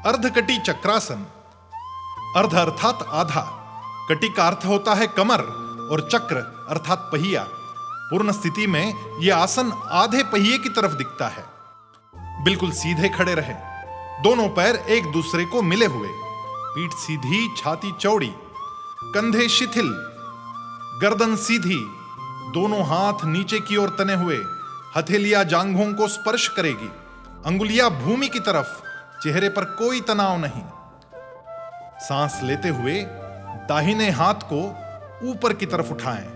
अर्धकटी चक्रासन। अर्ध अर्थात आधा, कटी का अर्थ होता है कमर और चक्र अर्थात पहिया। पूर्ण स्थिति में यह आसन आधे पहिए की तरफ दिखता है। बिल्कुल सीधे खड़े रहे, दोनों पैर एक दूसरे को मिले हुए, पीठ सीधी, छाती चौड़ी, कंधे शिथिल, गर्दन सीधी, दोनों हाथ नीचे की ओर तने हुए, हथेलियां जांघों को स्पर्श करेगी, अंगुलियां भूमि की तरफ, चेहरे पर कोई तनाव नहीं। सांस लेते हुए दाहिने हाथ को ऊपर की तरफ उठाएं।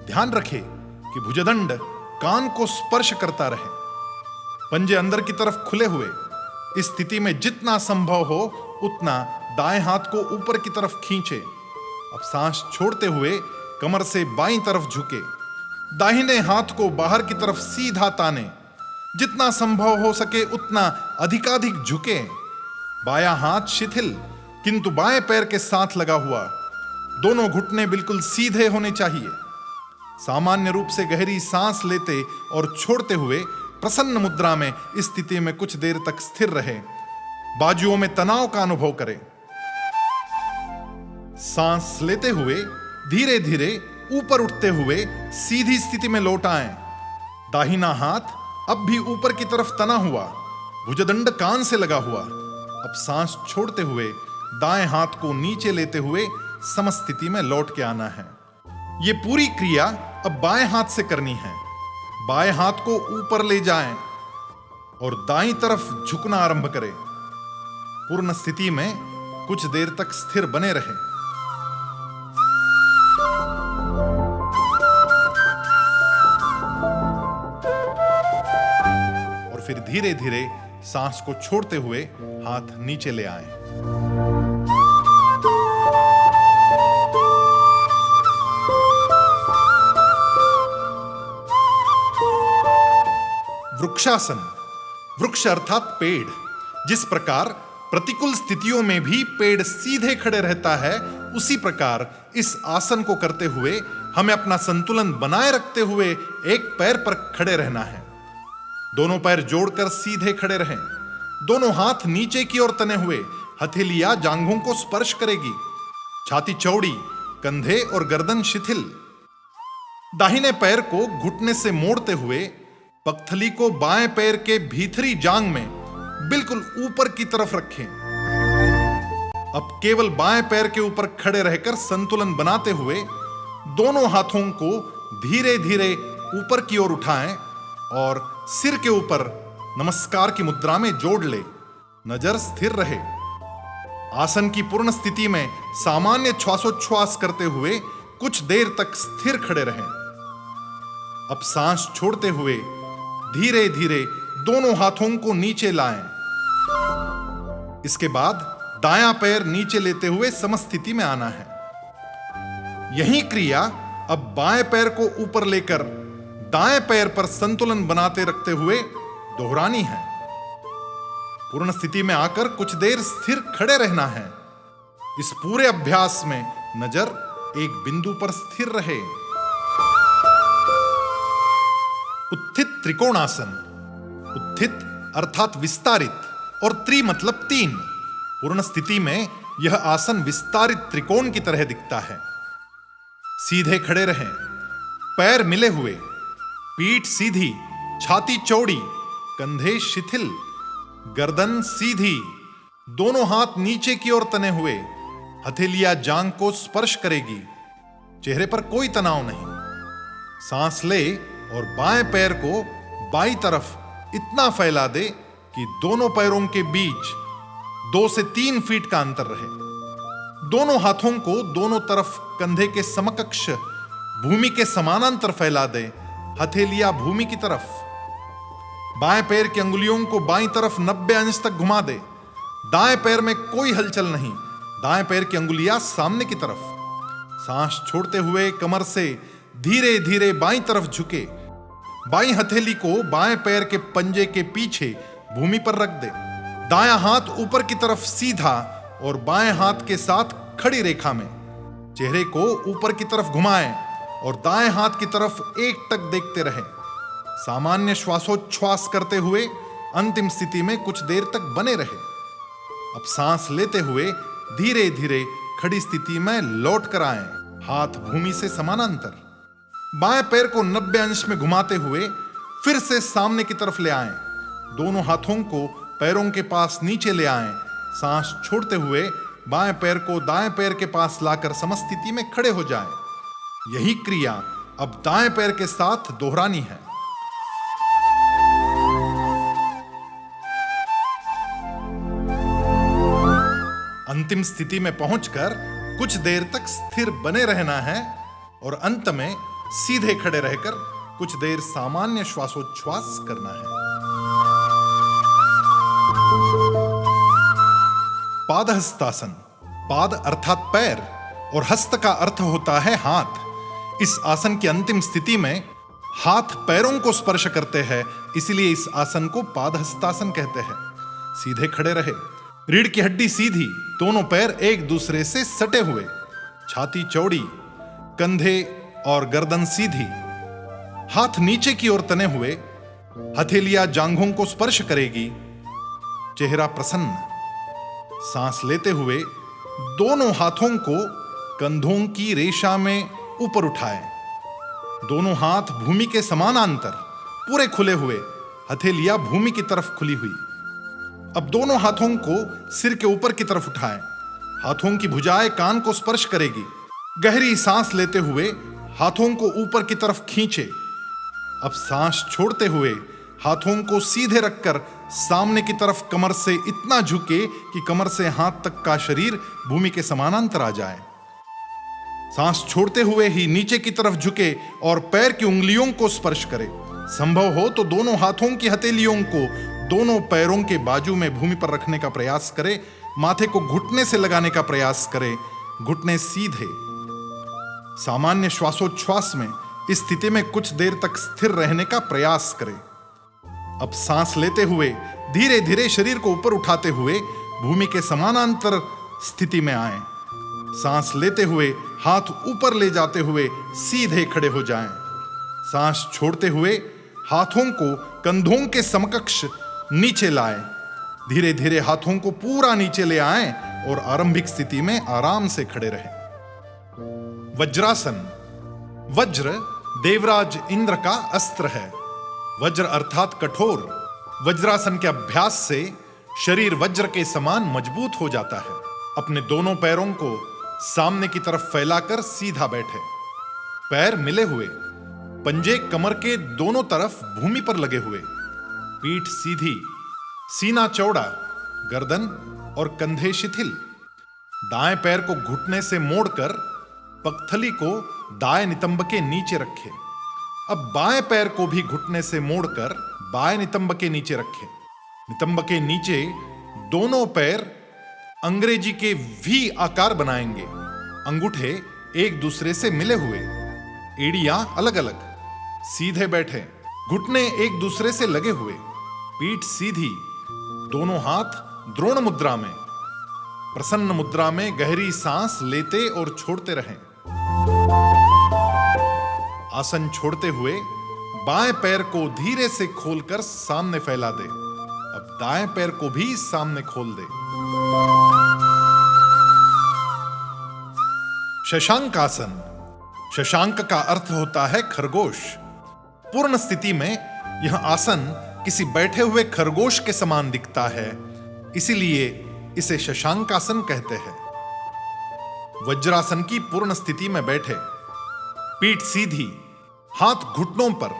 ध्यान रखें कि भुजदंड कान को स्पर्श करता रहे, पंजे अंदर की तरफ खुले हुए। इस स्थिति में जितना संभव हो उतना दाएं हाथ को ऊपर की तरफ खींचे। अब सांस छोड़ते हुए कमर से बाईं तरफ झुके, दाहिने हाथ को बाहर की तरफ सीधा ताने, जितना संभव हो सके उतना अधिकाधिक झुके। बायां हाथ शिथिल किंतु बाएं पैर के साथ लगा हुआ, दोनों घुटने बिल्कुल सीधे होने चाहिए। सामान्य रूप से गहरी सांस लेते और छोड़ते हुए प्रसन्न मुद्रा में इस स्थिति में कुछ देर तक स्थिर रहे। बाजुओं में तनाव का अनुभव करें। सांस लेते हुए धीरे धीरे ऊपर उठते हुए सीधी स्थिति में लौट आएं। दाहिना हाथ अब भी ऊपर की तरफ तना हुआ, भुजदंड कान से लगा हुआ। अब सांस छोड़ते हुए दाएं हाथ को नीचे लेते हुए समस्थिति में लौट के आना है। यह पूरी क्रिया अब बाएं हाथ से करनी है। बाएं हाथ को ऊपर ले जाएं और दाईं तरफ झुकना आरंभ करें। पूर्ण स्थिति में कुछ देर तक स्थिर बने रहें। और फिर धीरे धीरे सांस को छोड़ते हुए हाथ नीचे ले आएं। वृक्षासन। वृक्ष अर्थात पेड़। जिस प्रकार प्रतिकूल स्थितियों में भी पेड़ सीधे खड़े रहता है, उसी प्रकार इस आसन को करते हुए हमें अपना संतुलन बनाए रखते हुए एक पैर पर खड़े रहना है। दोनों पैर जोड़कर सीधे खड़े रहें। दोनों हाथ नीचे की ओर तने हुए, हथेलियां जांघों को स्पर्श करेगी, छाती चौड़ी, कंधे और गर्दन शिथिल। दाहिने पैर को घुटने से मोड़ते हुए पगथली को बाएं पैर के भीतरी जांग में बिल्कुल ऊपर की तरफ रखें। अब केवल बाएं पैर के ऊपर खड़े रहकर संतुलन बनाते हुए दोनों हाथों को धीरे धीरे ऊपर की ओर उठाएं और सिर के ऊपर नमस्कार की मुद्रा में जोड़ ले। नजर स्थिर रहे। आसन की पूर्ण स्थिति में सामान्य श्वासोच्छ्वास करते हुए कुछ देर तक स्थिर खड़े रहें। अब सांस छोड़ते हुए धीरे धीरे दोनों हाथों को नीचे लाएं। इसके बाद दायां पैर नीचे लेते हुए समस्थिति में आना है। यही क्रिया अब बाएं पैर को ऊपर लेकर दाएं पैर पर संतुलन बनाते रखते हुए दोहरानी है। पूर्ण स्थिति में आकर कुछ देर स्थिर खड़े रहना है। इस पूरे अभ्यास में नजर एक बिंदु पर स्थिर रहे। उत्थित त्रिकोणासन। उत्थित अर्थात विस्तारित और त्रि मतलब तीन। पूर्ण स्थिति में यह आसन विस्तारित त्रिकोण की तरह दिखता है। सीधे खड़े रहें, पैर मिले हुए, पीठ सीधी, छाती चौड़ी, कंधे शिथिल, गर्दन सीधी, दोनों हाथ नीचे की ओर तने हुए, हथेलियां जांघ को स्पर्श करेगी, चेहरे पर कोई तनाव नहीं। सांस ले और बाएं पैर को बाईं तरफ इतना फैला दे कि दोनों पैरों के बीच 2 से 3 फीट का अंतर रहे। दोनों हाथों को दोनों तरफ कंधे के समकक्ष भूमि के समानांतर फैला दे, हथेलियां भूमि की तरफ। बाएं पैर की अंगुलियों को बाईं तरफ 90 अंश तक घुमा दे। दाएं पैर में कोई हलचल नहीं, दाएं पैर की अंगुलियां सामने की तरफ। सांस छोड़ते हुए कमर से धीरे धीरे बाईं तरफ झुके। बाईं हथेली को बाएं पैर के पंजे के पीछे भूमि पर रख दे। दायां हाथ ऊपर की तरफ सीधा और बाएं हाथ के साथ खड़ी रेखा में। चेहरे को ऊपर की तरफ घुमाएं और दाएं हाथ की तरफ एकटक देखते रहें। सामान्य श्वासोच्छ्वास करते हुए अंतिम स्थिति में कुछ देर तक बने रहे। अब सांस लेते हुए धीरे धीरे खड़ी स्थिति में लौट कर आए, हाथ भूमि से समानांतर। बाएं पैर को 90 अंश में घुमाते हुए फिर से सामने की तरफ ले आए। दोनों हाथों को पैरों के पास नीचे ले आए। सांस छोड़ते हुए बाएं पैर को दाएं पैर के पास लाकर समस्थिति में खड़े हो जाएं। यही क्रिया अब दाएं पैर के साथ दोहरानी है। अंतिम स्थिति में पहुंचकर कुछ देर तक स्थिर बने रहना है और अंत में सीधे खड़े रहकर कुछ देर सामान्य श्वासोच्छ्वास करना है। पादहस्तासन। पाद अर्थात पैर और हस्त का अर्थ होता है हाथ। इस आसन की अंतिम स्थिति में हाथ पैरों को स्पर्श करते हैं, इसलिए इस आसन को पादहस्तासन कहते हैं। सीधे खड़े रहे, रीढ़ की हड्डी सीधी, दोनों पैर एक दूसरे से सटे हुए, छाती चौड़ी, कंधे और गर्दन सीधी, हाथ नीचे की ओर तने हुए, हथेलियां जांघों को स्पर्श करेगी, चेहरा प्रसन्न। सांस लेते हुए दोनों हाथों को कंधों की रेशा में ऊपर उठाएं। दोनों हाथ भूमि के समानांतर, पूरे खुले हुए, हथेलियां भूमि की तरफ खुली हुई। अब दोनों हाथों को सिर के ऊपर की तरफ उठाएं। हाथों की भुजाएं कान को स्पर्श करेगी। गहरी सांस लेते हुए हाथों को ऊपर की तरफ खींचे। अब सांस छोड़ते हुए हाथों को सीधे रखकर सामने की तरफ कमर से इतना झुके कि कमर से हाथ तक का शरीर भूमि के समानांतर आ जाए। सांस छोड़ते हुए ही नीचे की तरफ झुके और पैर की उंगलियों को स्पर्श करे। संभव हो तो दोनों हाथों की हथेलियों को दोनों पैरों के बाजू में भूमि पर रखने का प्रयास करे। माथे को घुटने से लगाने का प्रयास करे, घुटने सीधे। सामान्य श्वासोच्छ्वास में इस स्थिति में कुछ देर तक स्थिर रहने का प्रयास करें। अब सांस लेते हुए धीरे धीरे शरीर को ऊपर उठाते हुए भूमि के समानांतर स्थिति में आएं। सांस लेते हुए हाथ ऊपर ले जाते हुए सीधे खड़े हो जाएं। सांस छोड़ते हुए हाथों को कंधों के समकक्ष नीचे लाएं। धीरे धीरे हाथों को पूरा नीचे ले आएं और आरंभिक स्थिति में आराम से खड़े रहें। वज्रासन। वज्र देवराज इंद्र का अस्त्र है। वज्र अर्थात कठोर। वज्रासन के अभ्यास से शरीर वज्र के समान मजबूत हो जाता है। अपने दोनों पैरों को सामने की तरफ फैलाकर सीधा बैठे, पैर मिले हुए, पंजे कमर के दोनों तरफ भूमि पर लगे हुए, पीठ सीधी, सीना चौड़ा, गर्दन और कंधे शिथिल। दाएं पैर को घुटने से मोड़कर पगथली को दाएं नितंब के नीचे रखें। अब बाएं पैर को भी घुटने से मोड़कर बाएं नितंब के नीचे रखें। नितंब के नीचे दोनों पैर अंग्रेजी के वी आकार बनाएंगे। अंगूठे एक दूसरे से मिले हुए, एड़ियां अलग अलग, सीधे बैठे, घुटने एक दूसरे से लगे हुए, पीठ सीधी, दोनों हाथ द्रोण मुद्रा में। प्रसन्न मुद्रा में गहरी सांस लेते और छोड़ते रहें। आसन छोड़ते हुए बाएं पैर को धीरे से खोलकर सामने फैला दे। अब दाएं पैर को भी सामने खोल दे। शशांक आसन। शशांक का अर्थ होता है खरगोश। पूर्ण स्थिति में यह आसन किसी बैठे हुए खरगोश के समान दिखता है, इसीलिए इसे शशांकासन कहते हैं। वज्रासन की पूर्ण स्थिति में बैठे, पीठ सीधी, हाथ घुटनों पर,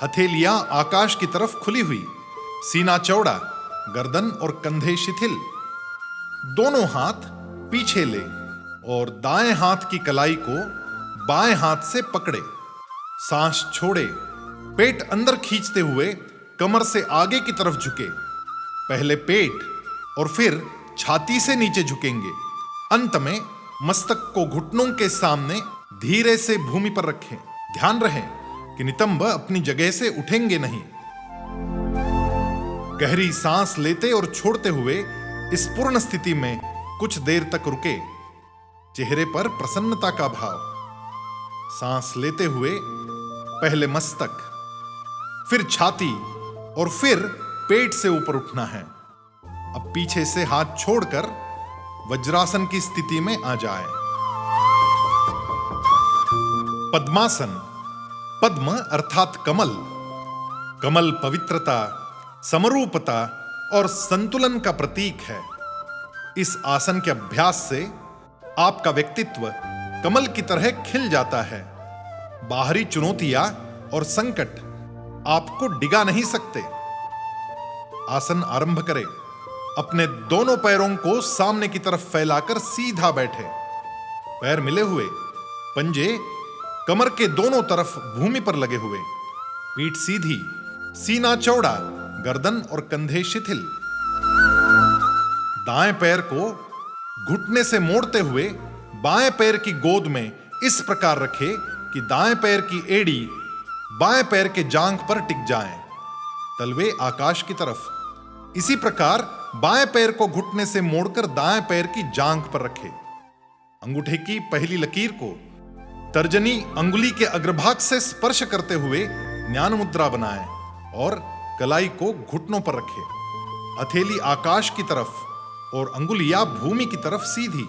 हथेलियां आकाश की तरफ खुली हुई, सीना चौड़ा, गर्दन और कंधे शिथिल। दोनों हाथ पीछे ले और दाएं हाथ की कलाई को बाएं हाथ से पकड़े। सांस छोड़े, पेट अंदर खींचते हुए कमर से आगे की तरफ झुके। पहले पेट और फिर छाती से नीचे झुकेंगे। अंत में मस्तक को घुटनों के सामने धीरे से भूमि पर रखें। ध्यान रहे कि नितंब अपनी जगह से उठेंगे नहीं। गहरी सांस लेते और छोड़ते हुए इस पूर्ण स्थिति में कुछ देर तक रुके। चेहरे पर प्रसन्नता का भाव। सांस लेते हुए पहले मस्तक, फिर छाती और फिर पेट से ऊपर उठना है। अब पीछे से हाथ छोड़कर वज्रासन की स्थिति में आ जाए। पद्मासन। पद्म अर्थात कमल। कमल पवित्रता, समरूपता और संतुलन का प्रतीक है। इस आसन के अभ्यास से आपका व्यक्तित्व कमल की तरह खिल जाता है। बाहरी चुनौतियां और संकट आपको डिगा नहीं सकते। आसन आरंभ करें। अपने दोनों पैरों को सामने की तरफ फैलाकर सीधा बैठे। पैर मिले हुए, पंजे कमर के दोनों तरफ भूमि पर लगे हुए, पीठ सीधी, सीना चौड़ा, गर्दन और कंधे शिथिल। दाएं पैर को घुटने से मोड़ते हुए बाएं पैर की गोद में इस प्रकार रखें कि दाएं पैर की एड़ी बाएं पैर के जांघ पर टिक जाएं, तलवे आकाश की तरफ। इसी प्रकार बाएं पैर को घुटने से मोड़कर दाएं पैर की जांघ पर रखें। अंगूठे की पहली लकीर को तर्जनी अंगुली के अग्रभाग से स्पर्श करते हुए ज्ञान मुद्रा बनाएं और कलाई को घुटनों पर रखें। हथेली आकाश की तरफ और अंगुलियां भूमि की तरफ सीधी।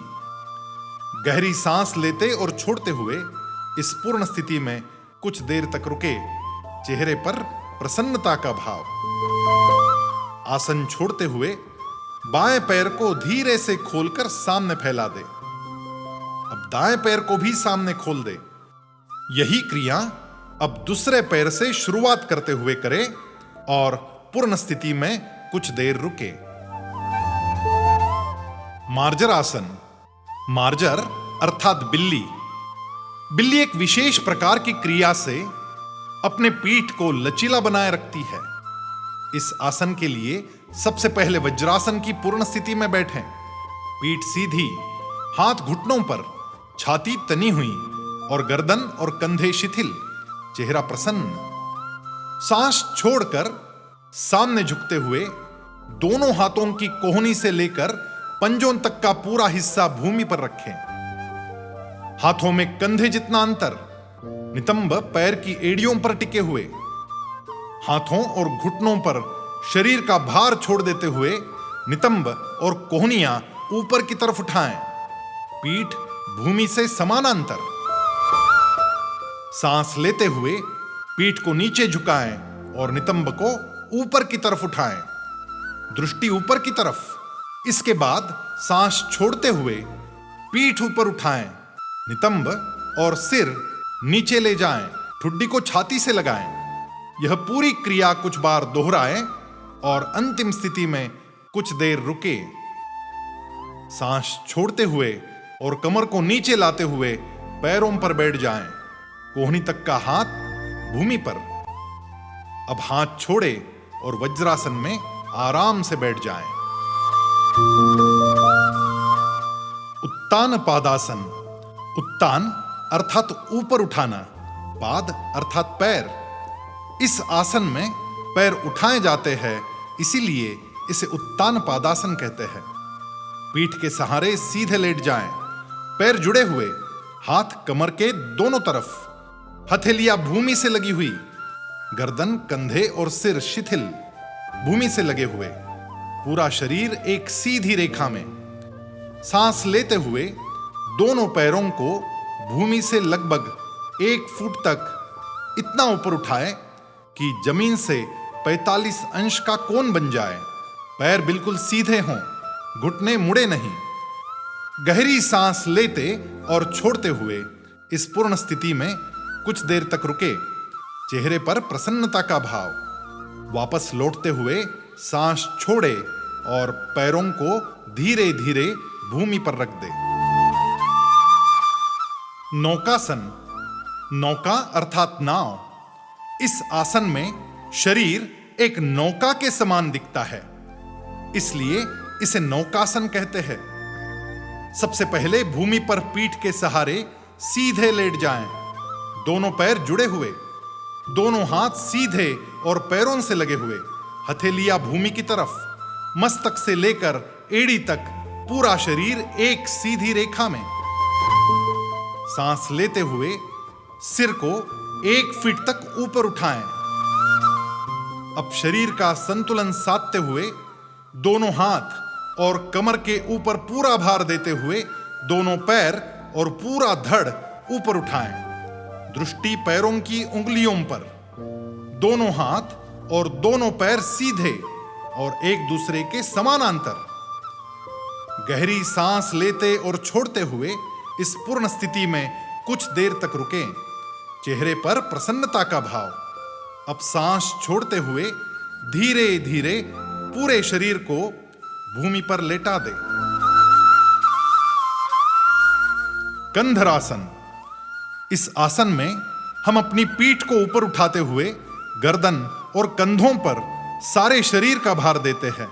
गहरी सांस लेते और छोड़ते हुए इस पूर्ण स्थिति में कुछ देर तक रुके। चेहरे पर प्रसन्नता का भाव। आसन छोड़ते हुए बाएं पैर को धीरे से खोलकर सामने फैला दे। अब दाएं पैर को भी सामने खोल दे। यही क्रिया अब दूसरे पैर से शुरुआत करते हुए करे और पूर्ण स्थिति में कुछ देर रुके। मार्जर आसन। मार्जर अर्थात बिल्ली। बिल्ली एक विशेष प्रकार की क्रिया से अपने पीठ को लचीला बनाए रखती है। इस आसन के लिए सबसे पहले वज्रासन की पूर्ण स्थिति में बैठें। पीठ सीधी, हाथ घुटनों पर, छाती तनी हुई और गर्दन और कंधे शिथिल, चेहरा प्रसन्न। सांस छोड़कर सामने झुकते हुए दोनों हाथों की कोहनी से लेकर पंजों तक का पूरा हिस्सा भूमि पर रखें। हाथों में कंधे जितना अंतर, नितंब पैर की एड़ियों पर टिके हुए। हाथों और घुटनों पर शरीर का भार छोड़ देते हुए नितंब और कोहनियां ऊपर की तरफ उठाएं। पीठ भूमि से समानांतर। सांस लेते हुए पीठ को नीचे झुकाएं और नितंब को ऊपर की तरफ उठाएं, दृष्टि ऊपर की तरफ। इसके बाद सांस छोड़ते हुए पीठ ऊपर उठाएं, नितंब और सिर नीचे ले जाएं, ठुड्डी को छाती से लगाएं। यह पूरी क्रिया कुछ बार दोहराएं और अंतिम स्थिति में कुछ देर रुके। सांस छोड़ते हुए और कमर को नीचे लाते हुए पैरों पर बैठ जाएं, कोहनी तक का हाथ भूमि पर। अब हाथ छोड़े और वज्रासन में आराम से बैठ जाएं। उत्तान पादासन। उत्तान अर्थात ऊपर उठाना, पाद अर्थात पैर। इस आसन में पैर उठाए जाते हैं, इसीलिए इसे उत्तान पादासन कहते हैं। पीठ के सहारे सीधे लेट जाएं, पैर जुड़े हुए, हाथ कमर के दोनों तरफ, हथेलियां भूमि से लगी हुई, गर्दन, कंधे और सिर शिथिल, भूमि से लगे हुए, पूरा शरीर एक सीधी रेखा में। सांस लेते हुए दोनों पैरों को भूमि से लगभग 1 फुट तक इतना ऊपर उठाए कि जमीन से 45 अंश का कोण बन जाए। पैर बिल्कुल सीधे हों, घुटने मुड़े नहीं। गहरी सांस लेते और छोड़ते हुए इस पूर्ण स्थिति में कुछ देर तक रुके। चेहरे पर प्रसन्नता का भाव। वापस लौटते हुए सांस छोड़े और पैरों को धीरे धीरे भूमि पर रख दे। नौकासन। नौका अर्थात नाव। इस आसन में शरीर एक नौका के समान दिखता है, इसलिए इसे नौकासन कहते हैं। सबसे पहले भूमि पर पीठ के सहारे सीधे लेट जाएं, दोनों पैर जुड़े हुए, दोनों हाथ सीधे और पैरों से लगे हुए, हथेलियां भूमि की तरफ, मस्तक से लेकर एड़ी तक पूरा शरीर एक सीधी रेखा में। सांस लेते हुए सिर को 1 फीट तक ऊपर उठाएं। अब शरीर का संतुलन साधते हुए दोनों हाथ और कमर के ऊपर पूरा भार देते हुए दोनों पैर और पूरा धड़ ऊपर उठाएं। दृष्टि पैरों की उंगलियों पर। दोनों हाथ और दोनों पैर सीधे और एक दूसरे के समानांतर। गहरी सांस लेते और छोड़ते हुए इस पूर्ण स्थिति में कुछ देर तक रुकें। चेहरे पर प्रसन्नता का भाव। अब सांस छोड़ते हुए धीरे धीरे पूरे शरीर को भूमि पर लेटा दे। कंधरासन। इस आसन में हम अपनी पीठ को ऊपर उठाते हुए गर्दन और कंधों पर सारे शरीर का भार देते हैं,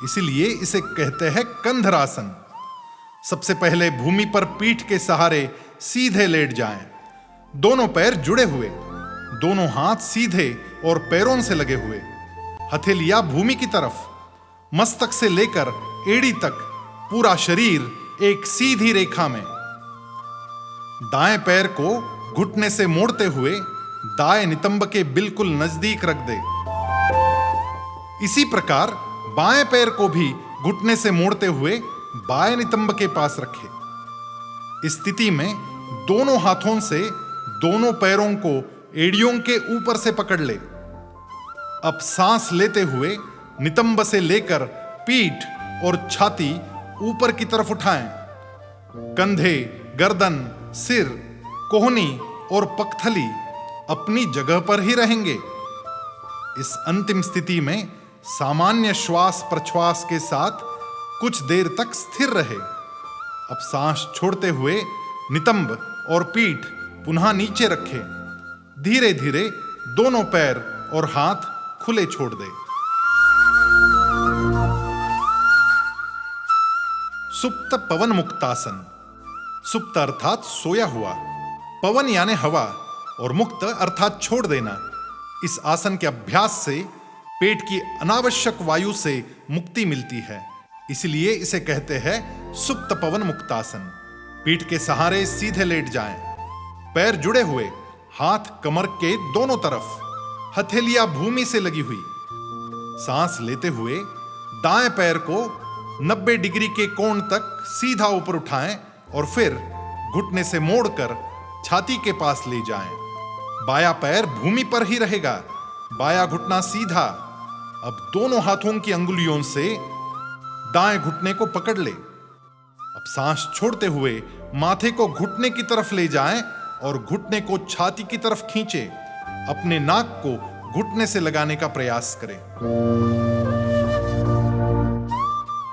इसीलिए इसे कहते हैं कंधरासन। सबसे पहले भूमि पर पीठ के सहारे सीधे लेट जाएं। दोनों पैर जुड़े हुए, दोनों हाथ सीधे और पैरों से लगे हुए, हथेलियां भूमि की तरफ, मस्तक से लेकर एड़ी तक पूरा शरीर एक सीधी रेखा में। दाएं पैर को घुटने से मोड़ते हुए दाएं नितंब के बिल्कुल नजदीक रख दे। इसी प्रकार बाएं पैर को भी घुटने से मोड़ते हुए बाएं नितंब के पास रखे। इस स्थिति में दोनों हाथों से दोनों पैरों को एड़ियों के ऊपर से पकड़ ले। अब सांस लेते हुए नितंब से लेकर पीठ और छाती ऊपर की तरफ उठाएं। कंधे, गर्दन, सिर, कोहनी और पगथली अपनी जगह पर ही रहेंगे। इस अंतिम स्थिति में सामान्य श्वास प्रश्वास के साथ कुछ देर तक स्थिर रहे। अब सांस छोड़ते हुए नितंब और पीठ पुनः नीचे रखे। धीरे धीरे दोनों पैर और हाथ खुले छोड़ दे। सुप्त पवन मुक्तासन। सुप्त अर्थात सोया हुआ, पवन यानी हवा और मुक्त अर्थात छोड़ देना। इस आसन के अभ्यास से पेट की अनावश्यक वायु से मुक्ति मिलती है, इसलिए इसे कहते हैं सुप्त पवन मुक्तासन। पीठ के सहारे सीधे लेट जाएं। पैर जुड़े हुए, हाथ कमर के दोनों तरफ, हथेलियां भूमि से लगी हुई। सांस लेते हुए दाएं पैर को 90 डिग्री के कोण तक सीधा ऊपर उठाएं और फिर घुटने से मोड़कर छाती के पास ले जाएं। बायां पैर भूमि पर ही रहेगा, बायां घुटना सीधा। अब दोनों हाथों की अंगुलियों से दाएं घुटने को पकड़ ले। अब सांस छोड़ते हुए माथे को घुटने की तरफ ले जाएं और घुटने को छाती की तरफ खींचे। अपने नाक को घुटने से लगाने का प्रयास करें।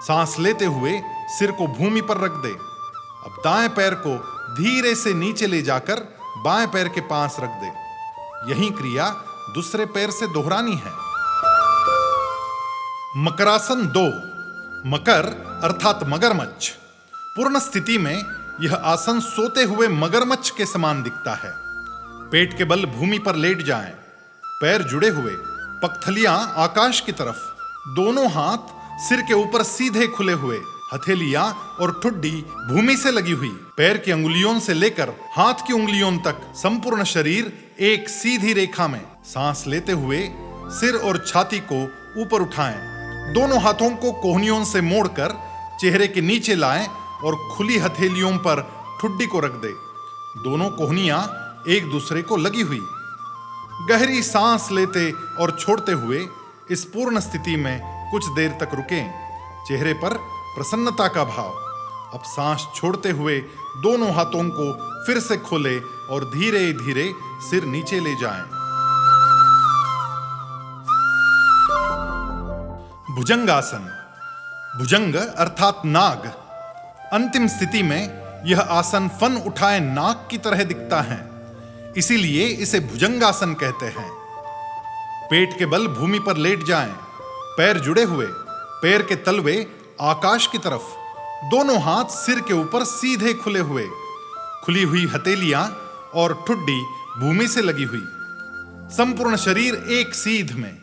सांस लेते हुए सिर को भूमि पर रख दे। अब दाएं पैर को धीरे से नीचे ले जाकर बाएं पैर के पास रख दे। यही क्रिया दूसरे पैर से दोहरानी है। मकरासन 2। मकर अर्थात मगरमच्छ। पूर्ण स्थिति में यह आसन सोते हुए मगरमच्छ के समान दिखता है। पेट के बल भूमि पर लेट जाएं, पैर जुड़े हुए, पगथलियां आकाश की तरफ, दोनों हाथ सिर के ऊपर सीधे खुले हुए, हथेलियां और ठुड्डी भूमि से लगी हुई, पैर की अंगुलियों से लेकर हाथ की उंगलियों तक संपूर्ण शरीर एक सीधी रेखा में। सांस लेते हुए सिर और छाती को ऊपर उठाएं। दोनों हाथों को कोहनियों से मोड़कर चेहरे के नीचे लाएं और खुली हथेलियों पर ठुड्डी को रख दे। दोनों कोहनियां एक दूसरे को लगी हुई। गहरी सांस लेते और छोड़ते हुए इस पूर्ण स्थिति में कुछ देर तक रुकें। चेहरे पर प्रसन्नता का भाव। अब सांस छोड़ते हुए दोनों हाथों को फिर से खोले और धीरे धीरे सिर नीचे ले जाएं। भुजंगासन। भुजंग अर्थात नाग। अंतिम स्थिति में यह आसन फन उठाए नाग की तरह दिखता है, इसीलिए इसे भुजंगासन कहते हैं। पेट के बल भूमि पर लेट जाएं, पैर जुड़े हुए, पैर के तलवे आकाश की तरफ, दोनों हाथ सिर के ऊपर सीधे खुले हुए, खुली हुई हथेलियां और ठुड्डी भूमि से लगी हुई, संपूर्ण शरीर एक सीध में।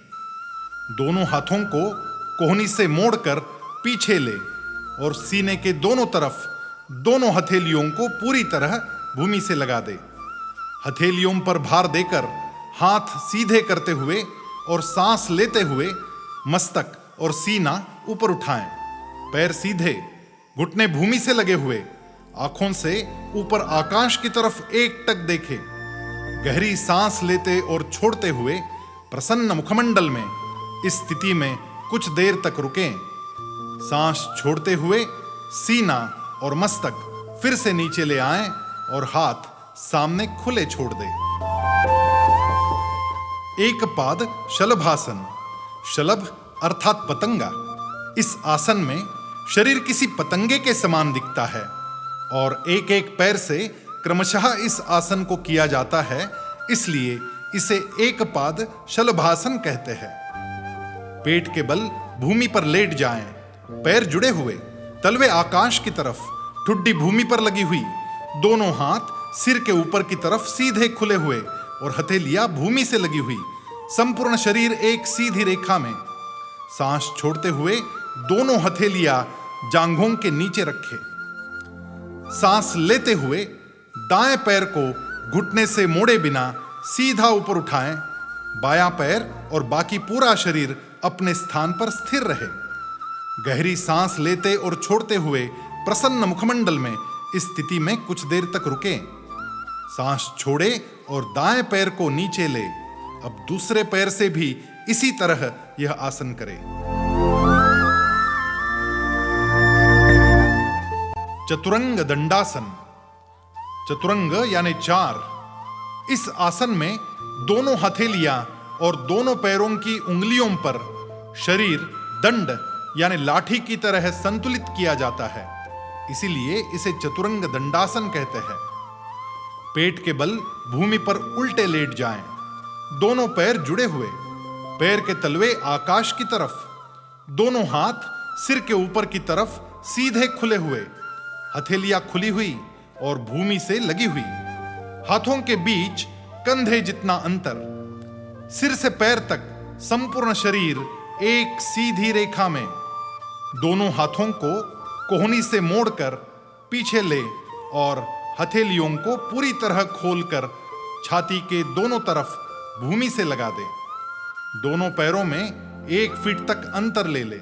दोनों हाथों को कोहनी से मोड़कर पीछे ले और सीने के दोनों तरफ दोनों हथेलियों को पूरी तरह भूमि से लगा दे। हथेलियों पर भार देकर हाथ सीधे करते हुए और सांस लेते हुए मस्तक और सीना ऊपर उठाएं, पैर सीधे, घुटने भूमि से लगे हुए, आंखों से ऊपर आकाश की तरफ एकटक देखें। गहरी सांस लेते और छोड़ते हुए प्रसन्न मुखमंडल में इस स्थिति में कुछ देर तक रुकें। सांस छोड़ते हुए सीना और मस्तक फिर से नीचे ले आएं और हाथ सामने खुले छोड़ दें। एक पाद शलभासन। शलभ अर्थात पतंगा। इस आसन में शरीर किसी पतंगे के समान दिखता है और एक एक पैर से क्रमशः इस आसन को किया जाता है, इसलिए इसे एक पाद शलभासन कहते हैं। पेट के बल भूमि पर लेट जाएं, पैर जुड़े हुए, तलवे आकाश की तरफ, ठुड्डी भूमि पर लगी हुई, दोनों हाथ सिर के ऊपर की तरफ सीधे खुले हुए और हथेलियां भूमि से लगी हुई, संपूर्ण शरीर एक सीधी रेखा में। सांस छोड़ते हुए दोनों हथेलियां जांघों के नीचे रखें। सांस लेते हुए दाएं पैर को घुटने से मोड़े बिना सीधा ऊपर उठाएं। बायां पैर और बाकी पूरा शरीर अपने स्थान पर स्थिर रहे। गहरी सांस लेते और छोड़ते हुए प्रसन्न मुखमंडल में इस स्थिति में कुछ देर तक रुकें। सांस छोड़े और दाएं पैर को नीचे ले। अब दूसरे पैर से भी इसी तरह यह आसन करें। चतुरंग दंडासन। चतुरंग यानी चार। इस आसन में दोनों हथेलियां और दोनों पैरों की उंगलियों पर शरीर दंड यानी लाठी की तरह संतुलित किया जाता है, इसीलिए इसे चतुरंग दंडासन कहते हैं। पेट के बल भूमि पर उल्टे लेट जाएं, दोनों पैर जुड़े हुए, पैर के तलवे आकाश की तरफ, दोनों हाथ सिर के ऊपर की तरफ सीधे खुले हुए, हथेलियां खुली हुई और भूमि से लगी हुई, हाथों के बीच कंधे जितना अंतर, सिर से पैर तक संपूर्ण शरीर एक सीधी रेखा में। दोनों हाथों को कोहनी से मोड़कर पीछे ले और हथेलियों को पूरी तरह खोलकर छाती के दोनों तरफ भूमि से लगा दे। दोनों पैरों में 1 फीट तक अंतर ले ले।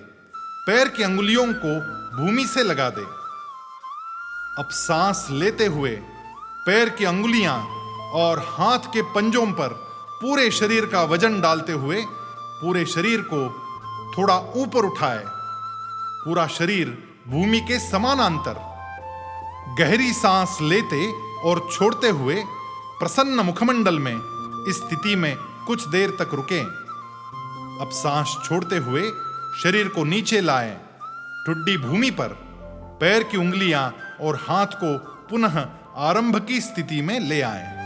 पैर की अंगुलियों को भूमि से लगा दे। अब सांस लेते हुए पैर की अंगुलियां और हाथ के पंजों पर पूरे शरीर का वजन डालते हुए पूरे शरीर को थोड़ा ऊपर उठाए। पूरा शरीर भूमि के समानांतर। गहरी सांस लेते और छोड़ते हुए प्रसन्न मुखमंडल में इस स्थिति में कुछ देर तक रुकें। अब सांस छोड़ते हुए शरीर को नीचे लाएं, ठुड्डी भूमि पर, पैर की उंगलियां और हाथ को पुनः आरंभ की स्थिति में ले आएं।